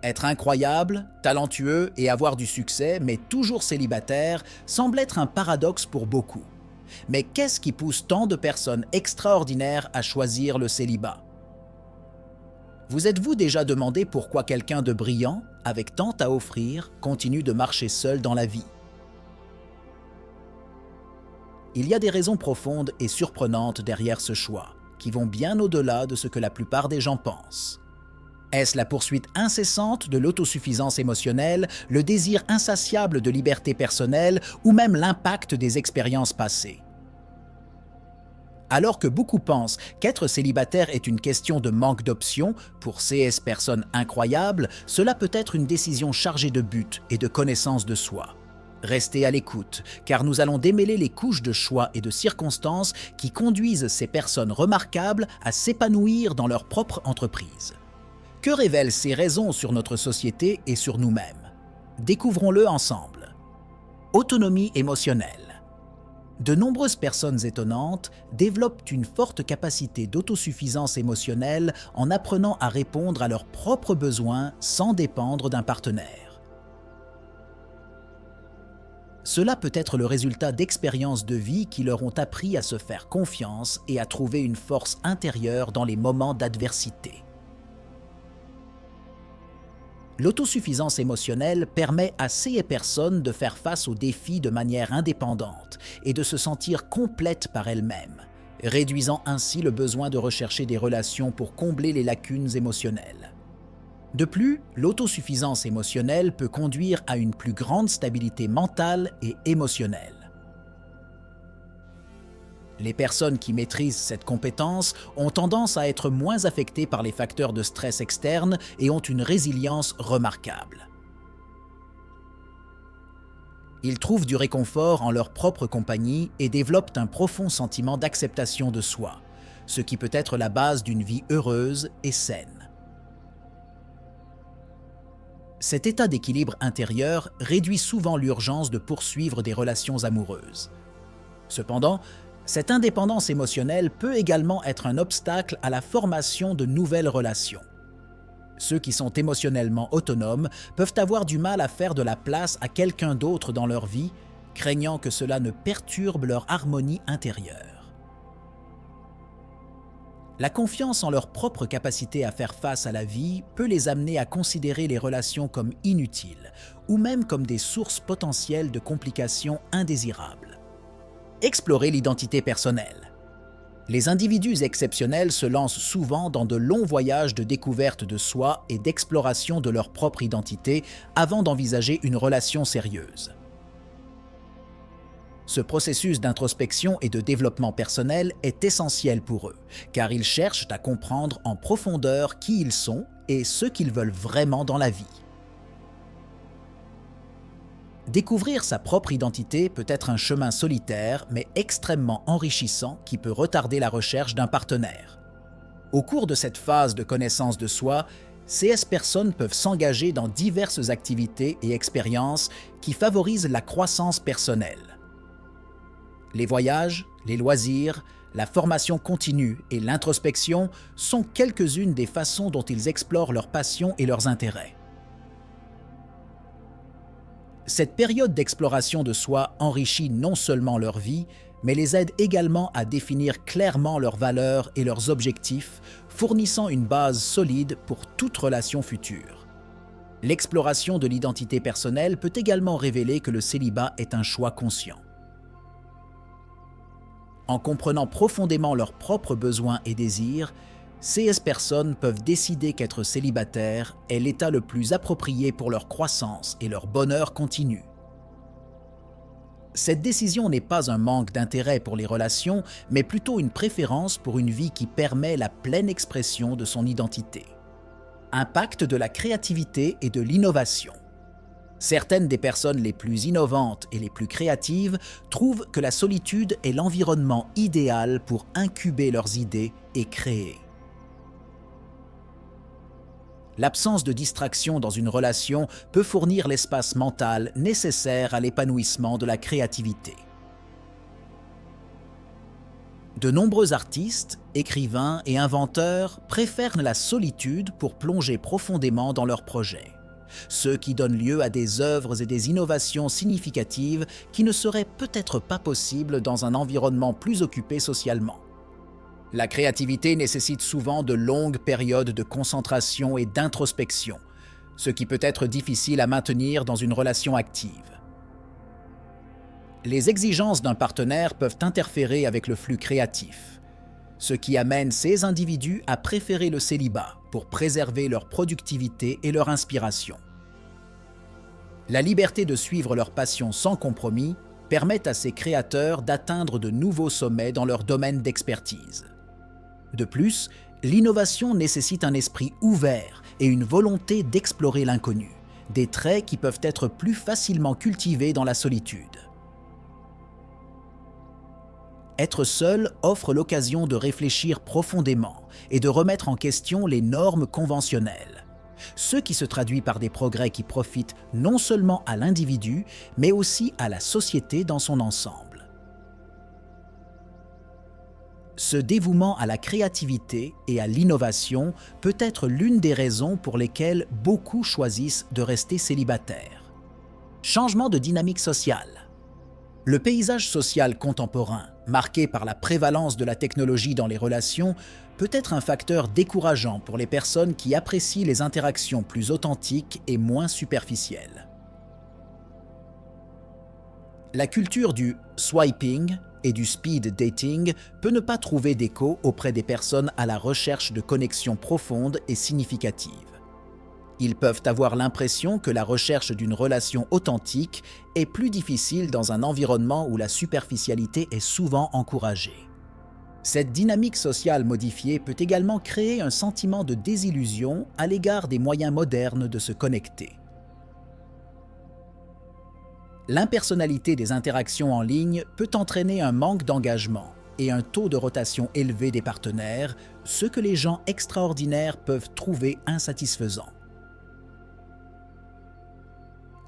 Être incroyable, talentueux et avoir du succès, mais toujours célibataire, semble être un paradoxe pour beaucoup. Mais qu'est-ce qui pousse tant de personnes extraordinaires à choisir le célibat? Vous êtes-vous déjà demandé pourquoi quelqu'un de brillant, avec tant à offrir, continue de marcher seul dans la vie? Il y a des raisons profondes et surprenantes derrière ce choix, qui vont bien au-delà de ce que la plupart des gens pensent. Est-ce la poursuite incessante de l'autosuffisance émotionnelle, le désir insatiable de liberté personnelle ou même l'impact des expériences passées? Alors que beaucoup pensent qu'être célibataire est une question de manque d'options, pour ces personnes incroyables, cela peut être une décision chargée de but et de connaissance de soi. Restez à l'écoute, car nous allons démêler les couches de choix et de circonstances qui conduisent ces personnes remarquables à s'épanouir dans leur propre entreprise. Que révèlent ces raisons sur notre société et sur nous-mêmes? Découvrons-le ensemble. Autonomie émotionnelle. De nombreuses personnes étonnantes développent une forte capacité d'autosuffisance émotionnelle en apprenant à répondre à leurs propres besoins sans dépendre d'un partenaire. Cela peut être le résultat d'expériences de vie qui leur ont appris à se faire confiance et à trouver une force intérieure dans les moments d'adversité. L'autosuffisance émotionnelle permet à ces personnes de faire face aux défis de manière indépendante et de se sentir complètes par elles-mêmes, réduisant ainsi le besoin de rechercher des relations pour combler les lacunes émotionnelles. De plus, l'autosuffisance émotionnelle peut conduire à une plus grande stabilité mentale et émotionnelle. Les personnes qui maîtrisent cette compétence ont tendance à être moins affectées par les facteurs de stress externes et ont une résilience remarquable. Ils trouvent du réconfort en leur propre compagnie et développent un profond sentiment d'acceptation de soi, ce qui peut être la base d'une vie heureuse et saine. Cet état d'équilibre intérieur réduit souvent l'urgence de poursuivre des relations amoureuses. Cependant, cette indépendance émotionnelle peut également être un obstacle à la formation de nouvelles relations. Ceux qui sont émotionnellement autonomes peuvent avoir du mal à faire de la place à quelqu'un d'autre dans leur vie, craignant que cela ne perturbe leur harmonie intérieure. La confiance en leur propre capacité à faire face à la vie peut les amener à considérer les relations comme inutiles ou même comme des sources potentielles de complications indésirables. Explorez l'identité personnelle. Les individus exceptionnels se lancent souvent dans de longs voyages de découverte de soi et d'exploration de leur propre identité avant d'envisager une relation sérieuse. Ce processus d'introspection et de développement personnel est essentiel pour eux, car ils cherchent à comprendre en profondeur qui ils sont et ce qu'ils veulent vraiment dans la vie. Découvrir sa propre identité peut être un chemin solitaire, mais extrêmement enrichissant qui peut retarder la recherche d'un partenaire. Au cours de cette phase de connaissance de soi, ces personnes peuvent s'engager dans diverses activités et expériences qui favorisent la croissance personnelle. Les voyages, les loisirs, la formation continue et l'introspection sont quelques-unes des façons dont ils explorent leurs passions et leurs intérêts. Cette période d'exploration de soi enrichit non seulement leur vie, mais les aide également à définir clairement leurs valeurs et leurs objectifs, fournissant une base solide pour toute relation future. L'exploration de l'identité personnelle peut également révéler que le célibat est un choix conscient. En comprenant profondément leurs propres besoins et désirs, ces personnes peuvent décider qu'être célibataire est l'état le plus approprié pour leur croissance et leur bonheur continu. Cette décision n'est pas un manque d'intérêt pour les relations, mais plutôt une préférence pour une vie qui permet la pleine expression de son identité. Impact de la créativité et de l'innovation. Certaines des personnes les plus innovantes et les plus créatives trouvent que la solitude est l'environnement idéal pour incuber leurs idées et créer. L'absence de distraction dans une relation peut fournir l'espace mental nécessaire à l'épanouissement de la créativité. De nombreux artistes, écrivains et inventeurs préfèrent la solitude pour plonger profondément dans leurs projets, ce qui donne lieu à des œuvres et des innovations significatives qui ne seraient peut-être pas possibles dans un environnement plus occupé socialement. La créativité nécessite souvent de longues périodes de concentration et d'introspection, ce qui peut être difficile à maintenir dans une relation active. Les exigences d'un partenaire peuvent interférer avec le flux créatif, ce qui amène ces individus à préférer le célibat pour préserver leur productivité et leur inspiration. La liberté de suivre leur passion sans compromis permet à ces créateurs d'atteindre de nouveaux sommets dans leur domaine d'expertise. De plus, l'innovation nécessite un esprit ouvert et une volonté d'explorer l'inconnu, des traits qui peuvent être plus facilement cultivés dans la solitude. Être seul offre l'occasion de réfléchir profondément et de remettre en question les normes conventionnelles, ce qui se traduit par des progrès qui profitent non seulement à l'individu, mais aussi à la société dans son ensemble. Ce dévouement à la créativité et à l'innovation peut être l'une des raisons pour lesquelles beaucoup choisissent de rester célibataires. Changement de dynamique sociale. Le paysage social contemporain, marqué par la prévalence de la technologie dans les relations, peut être un facteur décourageant pour les personnes qui apprécient les interactions plus authentiques et moins superficielles. La culture du swiping et du speed dating peut ne pas trouver d'écho auprès des personnes à la recherche de connexions profondes et significatives. Ils peuvent avoir l'impression que la recherche d'une relation authentique est plus difficile dans un environnement où la superficialité est souvent encouragée. Cette dynamique sociale modifiée peut également créer un sentiment de désillusion à l'égard des moyens modernes de se connecter. L'impersonnalité des interactions en ligne peut entraîner un manque d'engagement et un taux de rotation élevé des partenaires, ce que les gens extraordinaires peuvent trouver insatisfaisant.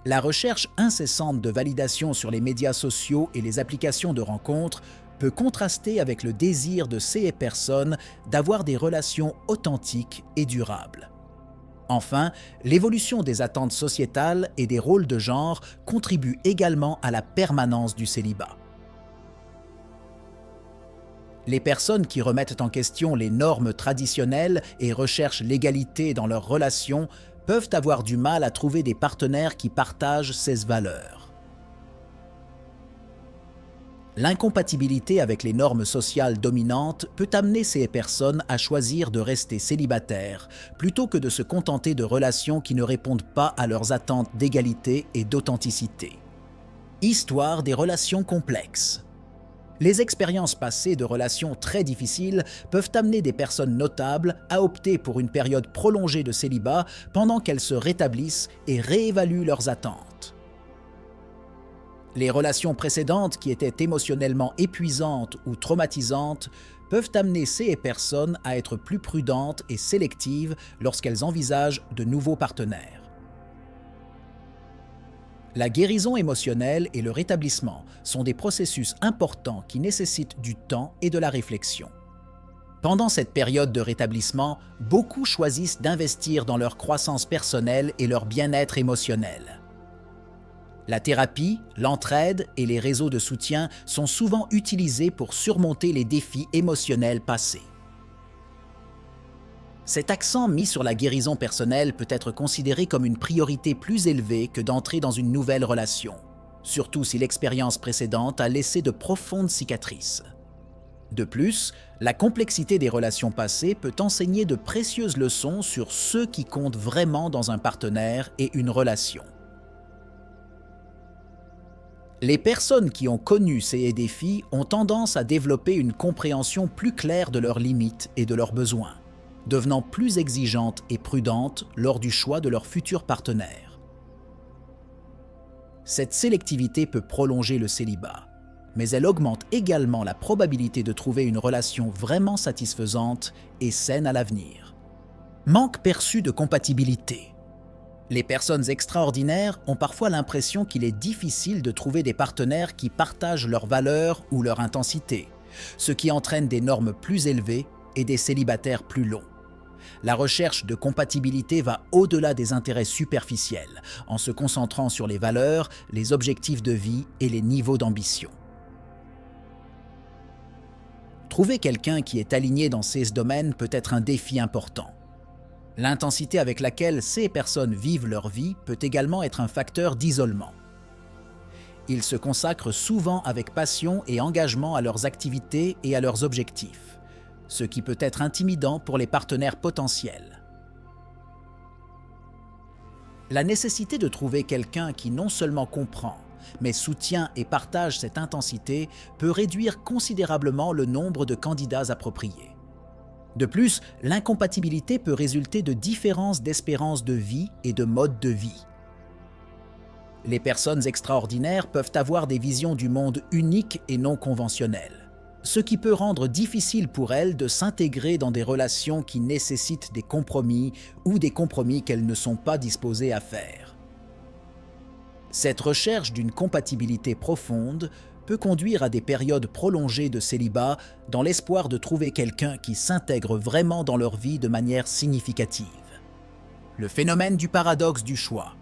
La recherche incessante de validation sur les médias sociaux et les applications de rencontres peut contraster avec le désir de ces personnes d'avoir des relations authentiques et durables. Enfin, l'évolution des attentes sociétales et des rôles de genre contribue également à la permanence du célibat. Les personnes qui remettent en question les normes traditionnelles et recherchent l'égalité dans leurs relations peuvent avoir du mal à trouver des partenaires qui partagent ces valeurs. L'incompatibilité avec les normes sociales dominantes peut amener ces personnes à choisir de rester célibataires plutôt que de se contenter de relations qui ne répondent pas à leurs attentes d'égalité et d'authenticité. Histoire des relations complexes. Les expériences passées de relations très difficiles peuvent amener des personnes notables à opter pour une période prolongée de célibat pendant qu'elles se rétablissent et réévaluent leurs attentes. Les relations précédentes qui étaient émotionnellement épuisantes ou traumatisantes peuvent amener ces personnes à être plus prudentes et sélectives lorsqu'elles envisagent de nouveaux partenaires. La guérison émotionnelle et le rétablissement sont des processus importants qui nécessitent du temps et de la réflexion. Pendant cette période de rétablissement, beaucoup choisissent d'investir dans leur croissance personnelle et leur bien-être émotionnel. La thérapie, l'entraide et les réseaux de soutien sont souvent utilisés pour surmonter les défis émotionnels passés. Cet accent mis sur la guérison personnelle peut être considéré comme une priorité plus élevée que d'entrer dans une nouvelle relation, surtout si l'expérience précédente a laissé de profondes cicatrices. De plus, la complexité des relations passées peut enseigner de précieuses leçons sur ce qui compte vraiment dans un partenaire et une relation. Les personnes qui ont connu ces défis ont tendance à développer une compréhension plus claire de leurs limites et de leurs besoins, devenant plus exigeantes et prudentes lors du choix de leur futur partenaire. Cette sélectivité peut prolonger le célibat, mais elle augmente également la probabilité de trouver une relation vraiment satisfaisante et saine à l'avenir. Manque perçu de compatibilité. Les personnes extraordinaires ont parfois l'impression qu'il est difficile de trouver des partenaires qui partagent leurs valeurs ou leur intensité, ce qui entraîne des normes plus élevées et des célibataires plus longs. La recherche de compatibilité va au-delà des intérêts superficiels, en se concentrant sur les valeurs, les objectifs de vie et les niveaux d'ambition. Trouver quelqu'un qui est aligné dans ces domaines peut être un défi important. L'intensité avec laquelle ces personnes vivent leur vie peut également être un facteur d'isolement. Ils se consacrent souvent avec passion et engagement à leurs activités et à leurs objectifs, ce qui peut être intimidant pour les partenaires potentiels. La nécessité de trouver quelqu'un qui non seulement comprend, mais soutient et partage cette intensité peut réduire considérablement le nombre de candidats appropriés. De plus, l'incompatibilité peut résulter de différences d'espérance de vie et de mode de vie. Les personnes extraordinaires peuvent avoir des visions du monde uniques et non conventionnelles, ce qui peut rendre difficile pour elles de s'intégrer dans des relations qui nécessitent des compromis ou des compromis qu'elles ne sont pas disposées à faire. Cette recherche d'une compatibilité profonde peut conduire à des périodes prolongées de célibat dans l'espoir de trouver quelqu'un qui s'intègre vraiment dans leur vie de manière significative. Le phénomène du paradoxe du choix.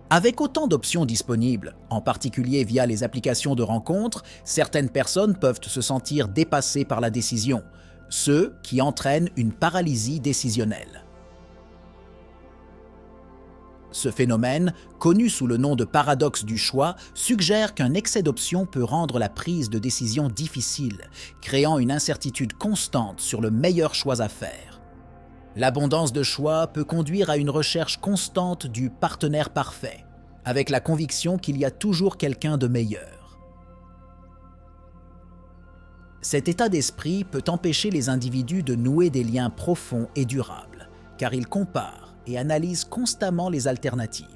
Avec autant d'options disponibles, en particulier via les applications de rencontres, certaines personnes peuvent se sentir dépassées par la décision, ce qui entraîne une paralysie décisionnelle. Ce phénomène, connu sous le nom de paradoxe du choix, suggère qu'un excès d'options peut rendre la prise de décision difficile, créant une incertitude constante sur le meilleur choix à faire. L'abondance de choix peut conduire à une recherche constante du partenaire parfait, avec la conviction qu'il y a toujours quelqu'un de meilleur. Cet état d'esprit peut empêcher les individus de nouer des liens profonds et durables, car ils comparent et analysent constamment les alternatives.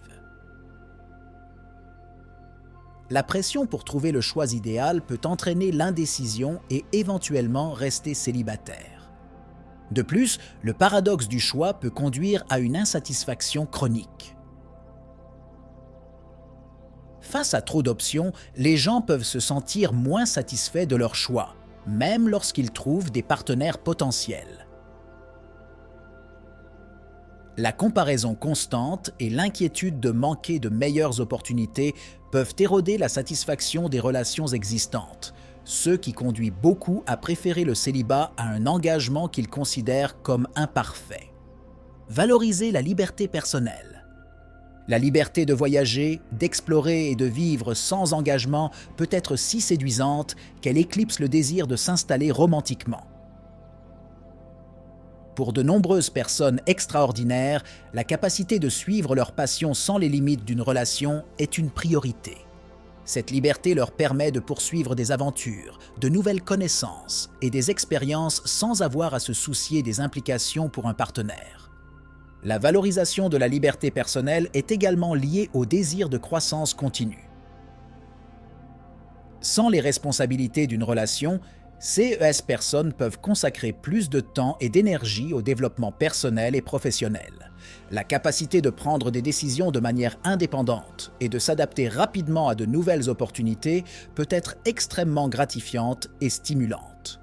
La pression pour trouver le choix idéal peut entraîner l'indécision et éventuellement rester célibataire. De plus, le paradoxe du choix peut conduire à une insatisfaction chronique. Face à trop d'options, les gens peuvent se sentir moins satisfaits de leur choix, même lorsqu'ils trouvent des partenaires potentiels. La comparaison constante et l'inquiétude de manquer de meilleures opportunités peuvent éroder la satisfaction des relations existantes, ce qui conduit beaucoup à préférer le célibat à un engagement qu'ils considèrent comme imparfait. Valoriser la liberté personnelle. La liberté de voyager, d'explorer et de vivre sans engagement peut être si séduisante qu'elle éclipse le désir de s'installer romantiquement. Pour de nombreuses personnes extraordinaires, la capacité de suivre leur passion sans les limites d'une relation est une priorité. Cette liberté leur permet de poursuivre des aventures, de nouvelles connaissances et des expériences sans avoir à se soucier des implications pour un partenaire. La valorisation de la liberté personnelle est également liée au désir de croissance continue. Sans les responsabilités d'une relation, ces personnes peuvent consacrer plus de temps et d'énergie au développement personnel et professionnel. La capacité de prendre des décisions de manière indépendante et de s'adapter rapidement à de nouvelles opportunités peut être extrêmement gratifiante et stimulante.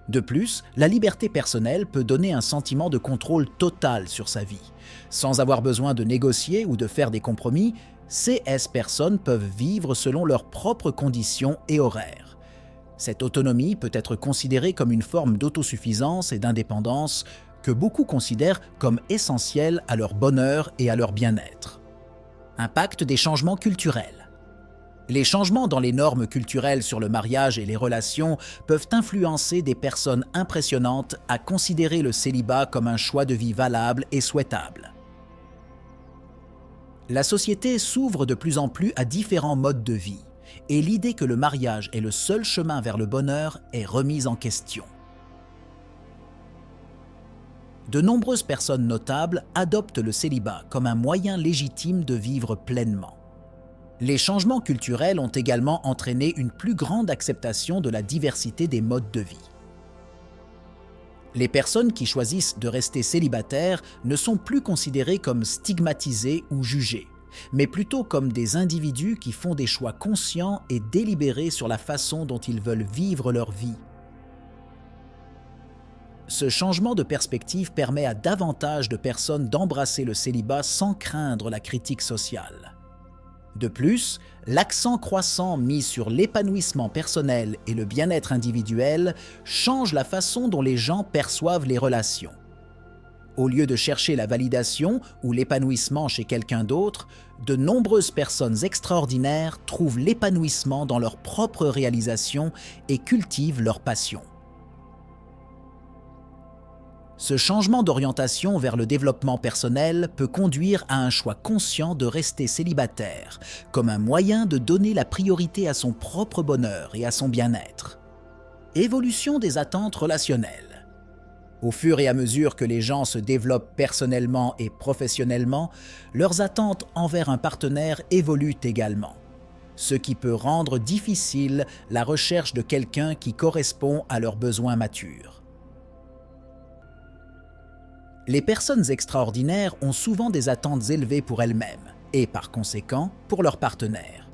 De plus, la liberté personnelle peut donner un sentiment de contrôle total sur sa vie. Sans avoir besoin de négocier ou de faire des compromis, ces personnes peuvent vivre selon leurs propres conditions et horaires. Cette autonomie peut être considérée comme une forme d'autosuffisance et d'indépendance que beaucoup considèrent comme essentielle à leur bonheur et à leur bien-être. Impact des changements culturels. Les changements dans les normes culturelles sur le mariage et les relations peuvent influencer des personnes impressionnantes à considérer le célibat comme un choix de vie valable et souhaitable. La société s'ouvre de plus en plus à différents modes de vie, et l'idée que le mariage est le seul chemin vers le bonheur est remise en question. De nombreuses personnes notables adoptent le célibat comme un moyen légitime de vivre pleinement. Les changements culturels ont également entraîné une plus grande acceptation de la diversité des modes de vie. Les personnes qui choisissent de rester célibataires ne sont plus considérées comme stigmatisées ou jugées, mais plutôt comme des individus qui font des choix conscients et délibérés sur la façon dont ils veulent vivre leur vie, Ce changement de perspective permet à davantage de personnes d'embrasser le célibat sans craindre la critique sociale. De plus, l'accent croissant mis sur l'épanouissement personnel et le bien-être individuel change la façon dont les gens perçoivent les relations. Au lieu de chercher la validation ou l'épanouissement chez quelqu'un d'autre, de nombreuses personnes extraordinaires trouvent l'épanouissement dans leur propre réalisation et cultivent leur passion. Ce changement d'orientation vers le développement personnel peut conduire à un choix conscient de rester célibataire, comme un moyen de donner la priorité à son propre bonheur et à son bien-être. Évolution des attentes relationnelles. Au fur et à mesure que les gens se développent personnellement et professionnellement, leurs attentes envers un partenaire évoluent également, ce qui peut rendre difficile la recherche de quelqu'un qui correspond à leurs besoins matures. Les personnes extraordinaires ont souvent des attentes élevées pour elles-mêmes et, par conséquent, pour leur partenaire.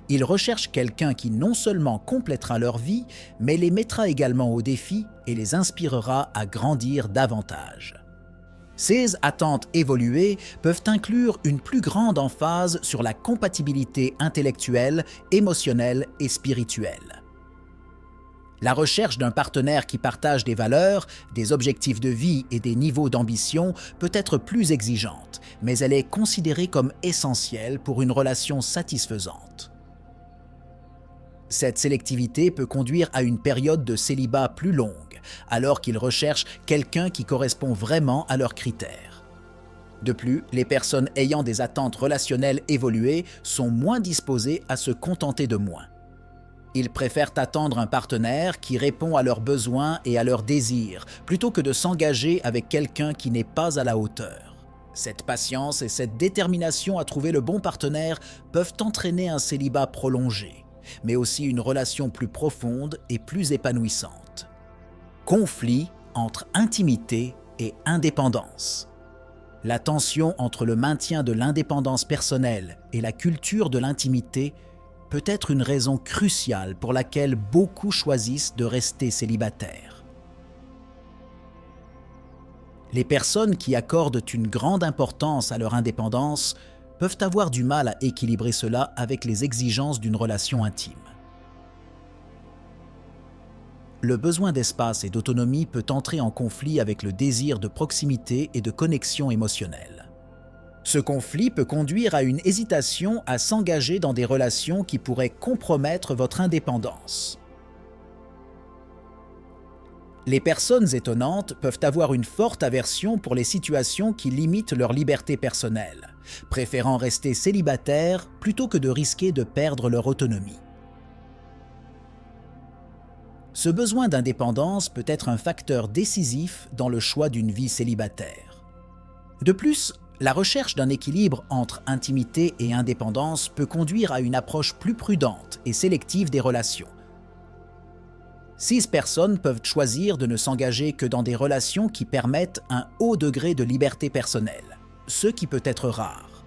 Ils recherchent quelqu'un qui non seulement complétera leur vie, mais les mettra également au défi et les inspirera à grandir davantage. Ces attentes évoluées peuvent inclure une plus grande emphase sur la compatibilité intellectuelle, émotionnelle et spirituelle. La recherche d'un partenaire qui partage des valeurs, des objectifs de vie et des niveaux d'ambition peut être plus exigeante, mais elle est considérée comme essentielle pour une relation satisfaisante. Cette sélectivité peut conduire à une période de célibat plus longue, alors qu'ils recherchent quelqu'un qui correspond vraiment à leurs critères. De plus, les personnes ayant des attentes relationnelles évoluées sont moins disposées à se contenter de moins. Ils préfèrent attendre un partenaire qui répond à leurs besoins et à leurs désirs, plutôt que de s'engager avec quelqu'un qui n'est pas à la hauteur. Cette patience et cette détermination à trouver le bon partenaire peuvent entraîner un célibat prolongé, mais aussi une relation plus profonde et plus épanouissante. Conflit entre intimité et indépendance. La tension entre le maintien de l'indépendance personnelle et la culture de l'intimité peut être une raison cruciale pour laquelle beaucoup choisissent de rester célibataires. Les personnes qui accordent une grande importance à leur indépendance peuvent avoir du mal à équilibrer cela avec les exigences d'une relation intime. Le besoin d'espace et d'autonomie peut entrer en conflit avec le désir de proximité et de connexion émotionnelle. Ce conflit peut conduire à une hésitation à s'engager dans des relations qui pourraient compromettre votre indépendance. Les personnes étonnantes peuvent avoir une forte aversion pour les situations qui limitent leur liberté personnelle, préférant rester célibataires plutôt que de risquer de perdre leur autonomie. Ce besoin d'indépendance peut être un facteur décisif dans le choix d'une vie célibataire. De plus, la recherche d'un équilibre entre intimité et indépendance peut conduire à une approche plus prudente et sélective des relations. 6 personnes peuvent choisir de ne s'engager que dans des relations qui permettent un haut degré de liberté personnelle, ce qui peut être rare.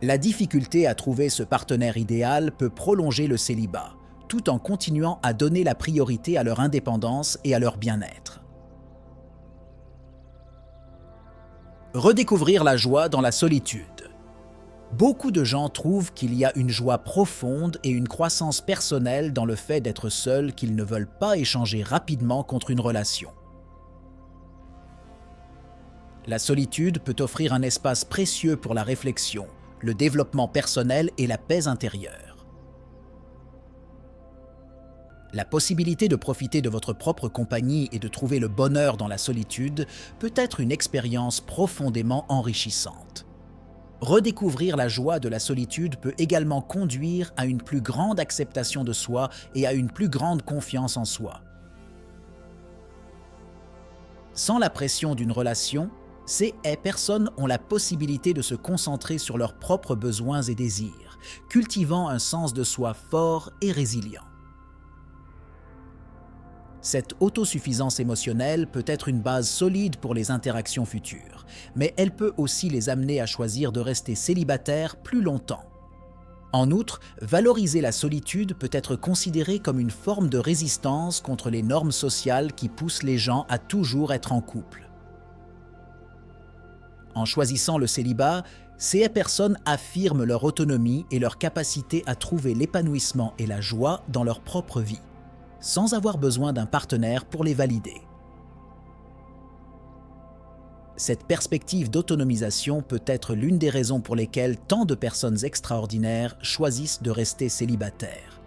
La difficulté à trouver ce partenaire idéal peut prolonger le célibat, tout en continuant à donner la priorité à leur indépendance et à leur bien-être. Redécouvrir la joie dans la solitude. Beaucoup de gens trouvent qu'il y a une joie profonde et une croissance personnelle dans le fait d'être seuls qu'ils ne veulent pas échanger rapidement contre une relation. La solitude peut offrir un espace précieux pour la réflexion, le développement personnel et la paix intérieure. La possibilité de profiter de votre propre compagnie et de trouver le bonheur dans la solitude peut être une expérience profondément enrichissante. Redécouvrir la joie de la solitude peut également conduire à une plus grande acceptation de soi et à une plus grande confiance en soi. Sans la pression d'une relation, ces personnes ont la possibilité de se concentrer sur leurs propres besoins et désirs, cultivant un sens de soi fort et résilient. Cette autosuffisance émotionnelle peut être une base solide pour les interactions futures, mais elle peut aussi les amener à choisir de rester célibataires plus longtemps. En outre, valoriser la solitude peut être considéré comme une forme de résistance contre les normes sociales qui poussent les gens à toujours être en couple. En choisissant le célibat, ces personnes affirment leur autonomie et leur capacité à trouver l'épanouissement et la joie dans leur propre vie, sans avoir besoin d'un partenaire pour les valider. Cette perspective d'autonomisation peut être l'une des raisons pour lesquelles tant de personnes extraordinaires choisissent de rester célibataires.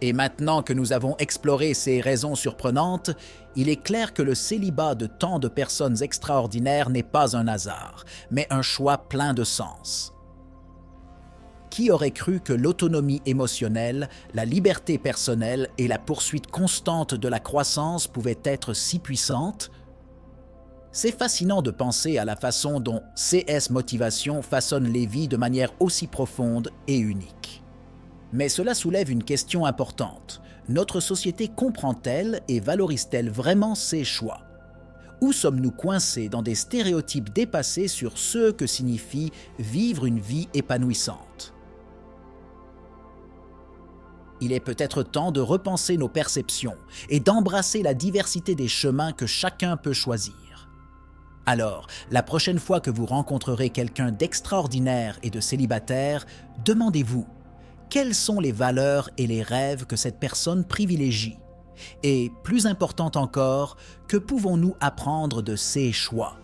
Et maintenant que nous avons exploré ces raisons surprenantes, il est clair que le célibat de tant de personnes extraordinaires n'est pas un hasard, mais un choix plein de sens. Qui aurait cru que l'autonomie émotionnelle, la liberté personnelle et la poursuite constante de la croissance pouvaient être si puissantes ? C'est fascinant de penser à la façon dont CS Motivation façonne les vies de manière aussi profonde et unique. Mais cela soulève une question importante. Notre société comprend-elle et valorise-t-elle vraiment ces choix? Ou sommes-nous coincés dans des stéréotypes dépassés sur ce que signifie vivre une vie épanouissante? Il est peut-être temps de repenser nos perceptions et d'embrasser la diversité des chemins que chacun peut choisir. Alors, la prochaine fois que vous rencontrerez quelqu'un d'extraordinaire et de célibataire, demandez-vous quelles sont les valeurs et les rêves que cette personne privilégie? Et, plus important encore, que pouvons-nous apprendre de ses choix?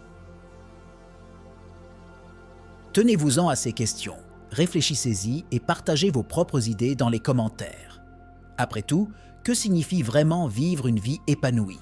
Tenez-vous-en à ces questions, réfléchissez-y et partagez vos propres idées dans les commentaires. Après tout, que signifie vraiment vivre une vie épanouie?